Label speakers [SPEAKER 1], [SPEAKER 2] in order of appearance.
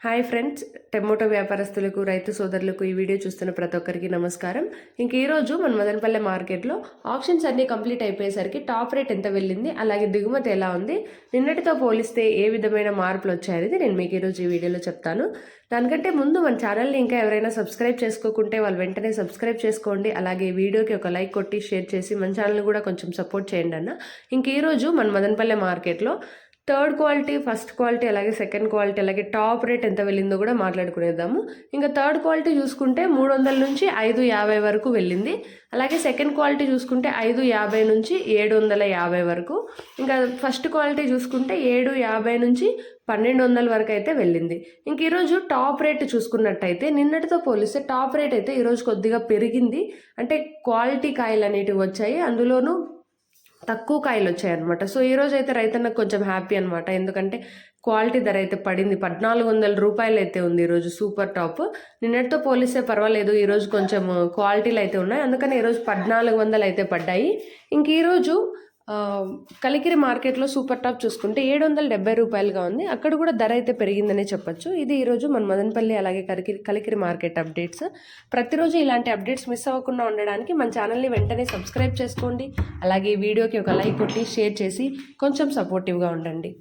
[SPEAKER 1] Hi friends, tomato వ్యాపారస్తులకు రైతు సోదరులకు ఈ వీడియో చూస్తున్న ప్రతి ఒక్కరికి నమస్కారం. ఈరోజు మన మదనపల్లె మార్కెట్లో ఆప్షన్స్ అన్నీ కంప్లీట్ అయిపోయేసరికి టాప్ రేట్ ఎంత వెళ్ళింది, అలాగే దిగుమతి ఎలా ఉంది, నిన్నటితో పోలిస్తే ఏ విధమైన మార్పులు వచ్చాయనేది నేను మీకు ఈరోజు ఈ వీడియోలో చెప్తాను. దానికంటే ముందు మన ఛానల్ని ఇంకా ఎవరైనా సబ్స్క్రైబ్ చేసుకోకుంటే వాళ్ళు వెంటనే సబ్స్క్రైబ్ చేసుకోండి. అలాగే వీడియోకి ఒక లైక్ కొట్టి షేర్ చేసి మన ఛానల్ని కూడా కొంచెం సపోర్ట్ చేయండి అన్న. ఈరోజు మన మదనపల్లె మార్కెట్లో థర్డ్ క్వాలిటీ, ఫస్ట్ క్వాలిటీ, అలాగే సెకండ్ క్వాలిటీ, అలాగే టాప్ రేట్ ఎంత వెళ్ళిందో కూడా మాట్లాడుకునేద్దాము. ఇంకా థర్డ్ క్వాలిటీ చూసుకుంటే 300 నుంచి 550 వరకు వెళ్ళింది. అలాగే సెకండ్ క్వాలిటీ చూసుకుంటే 550 నుంచి 750 వరకు. ఇంకా ఫస్ట్ క్వాలిటీ చూసుకుంటే 750 నుంచి 1200 వరకు అయితే వెళ్ళింది. ఈరోజు టాప్ రేట్ చూసుకున్నట్టయితే నిన్నటితో పోలిస్తే టాప్ రేట్ అయితే ఈరోజు కొద్దిగా పెరిగింది. అంటే క్వాలిటీ కాయలు అనేటివి వచ్చాయి, అందులోనూ తక్కువ కాయలు వచ్చాయన్నమాట. సో ఈరోజు అయితే రైతన్నకు కొంచెం హ్యాపీ అనమాట. ఎందుకంటే క్వాలిటీ ధర అయితే పడింది, 1400 రూపాయలు అయితే ఉంది ఈరోజు సూపర్ టాప్. నిన్నటితో పోలిస్తే పర్వాలేదు, ఈరోజు కొంచెం క్వాలిటీలు అయితే ఉన్నాయి, అందుకని ఈరోజు 1400 అయితే పడ్డాయి. ఈరోజు కలికిరి మార్కెట్లో సూపర్ టాప్ చూసుకుంటే 770 రూపాయలుగా ఉంది. అక్కడ కూడా ధర అయితే పెరిగిందనే చెప్పొచ్చు. ఇది ఈరోజు మన మదనపల్లి అలాగే కలికిరి మార్కెట్ అప్డేట్స్. ప్రతిరోజు ఇలాంటి అప్డేట్స్ మిస్ అవ్వకుండా ఉండడానికి మన ఛానల్ని వెంటనే సబ్స్క్రైబ్ చేసుకోండి. అలాగే వీడియోకి ఒక లైక్ కొట్టి షేర్ చేసి కొంచెం సపోర్టివ్గా ఉండండి.